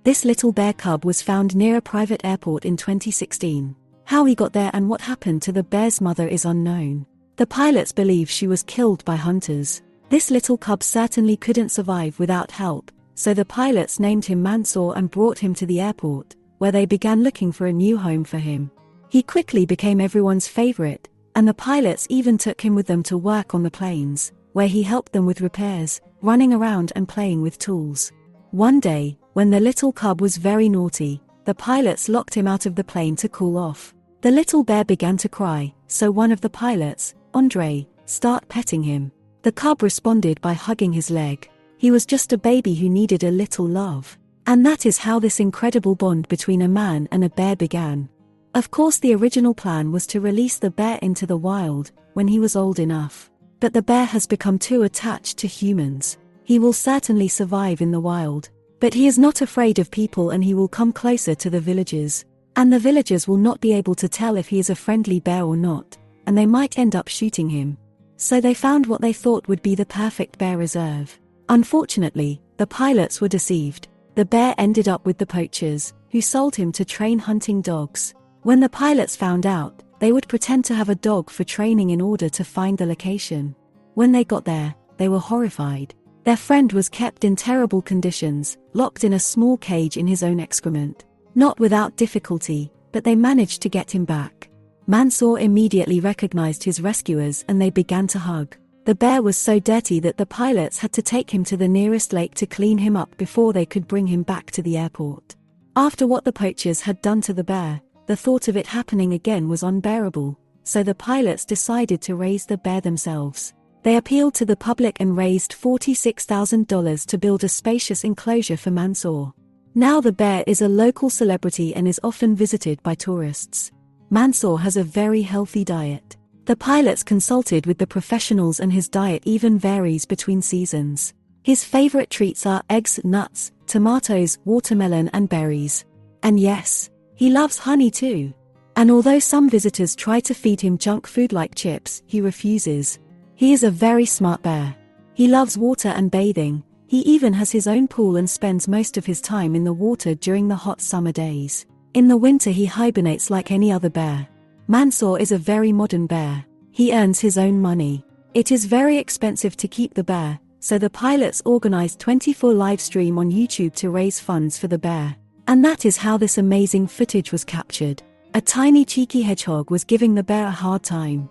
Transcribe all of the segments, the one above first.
This little bear cub was found near a private airport in 2016. How he got there and what happened to the bear's mother is unknown. The pilots believe she was killed by hunters. This little cub certainly couldn't survive without help, so the pilots named him Mansour and brought him to the airport, where they began looking for a new home for him. He quickly became everyone's favorite, and the pilots even took him with them to work on the planes, where he helped them with repairs, running around and playing with tools. One day, when the little cub was very naughty, the pilots locked him out of the plane to cool off. The little bear began to cry, so one of the pilots, Andre, started petting him. The cub responded by hugging his leg. He was just a baby who needed a little love. And that is how this incredible bond between a man and a bear began. Of course, the original plan was to release the bear into the wild when he was old enough. But the bear has become too attached to humans. He will certainly survive in the wild. But he is not afraid of people and he will come closer to the villagers. And the villagers will not be able to tell if he is a friendly bear or not, and they might end up shooting him. So they found what they thought would be the perfect bear reserve. Unfortunately, the pilots were deceived. The bear ended up with the poachers, who sold him to train hunting dogs. When the pilots found out, they would pretend to have a dog for training in order to find the location. When they got there, they were horrified. Their friend was kept in terrible conditions, locked in a small cage in his own excrement. Not without difficulty, but they managed to get him back. Mansour immediately recognized his rescuers and they began to hug. The bear was so dirty that the pilots had to take him to the nearest lake to clean him up before they could bring him back to the airport. After what the poachers had done to the bear, the thought of it happening again was unbearable, so the pilots decided to raise the bear themselves. They appealed to the public and raised $46,000 to build a spacious enclosure for Mansour. Now the bear is a local celebrity and is often visited by tourists. Mansour has a very healthy diet. The pilots consulted with the professionals and his diet even varies between seasons. His favorite treats are eggs, nuts, tomatoes, watermelon and berries. And yes, he loves honey too. And although some visitors try to feed him junk food like chips, he refuses. He is a very smart bear. He loves water and bathing. He even has his own pool and spends most of his time in the water during the hot summer days. In the winter he hibernates like any other bear. Mansour is a very modern bear. He earns his own money. It is very expensive to keep the bear, so the pilots organized 24 live stream on YouTube to raise funds for the bear. And that is how this amazing footage was captured. A tiny cheeky hedgehog was giving the bear a hard time.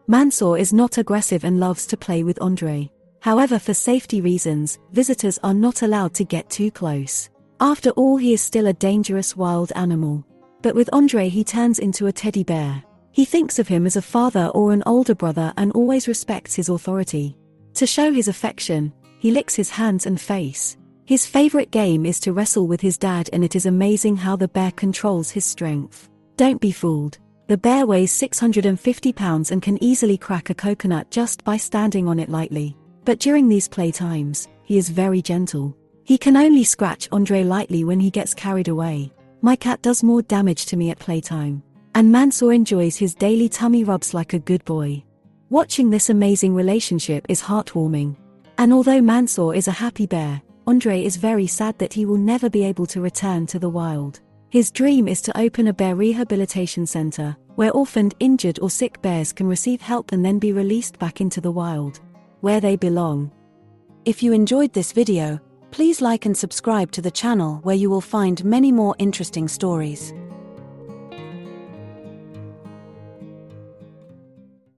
Mansour is not aggressive and loves to play with Andre. However, for safety reasons, visitors are not allowed to get too close. After all, he is still a dangerous wild animal. But with Andre he turns into a teddy bear. He thinks of him as a father or an older brother and always respects his authority. To show his affection, he licks his hands and face. His favorite game is to wrestle with his dad, and it is amazing how the bear controls his strength. Don't be fooled. The bear weighs 650 pounds and can easily crack a coconut just by standing on it lightly. But during these playtimes, he is very gentle. He can only scratch Andre lightly when he gets carried away. My cat does more damage to me at playtime. And Mansour enjoys his daily tummy rubs like a good boy. Watching this amazing relationship is heartwarming. And although Mansour is a happy bear, Andre is very sad that he will never be able to return to the wild. His dream is to open a bear rehabilitation center, where orphaned, injured or sick bears can receive help and then be released back into the wild, where they belong. If you enjoyed this video, please like and subscribe to the channel where you will find many more interesting stories.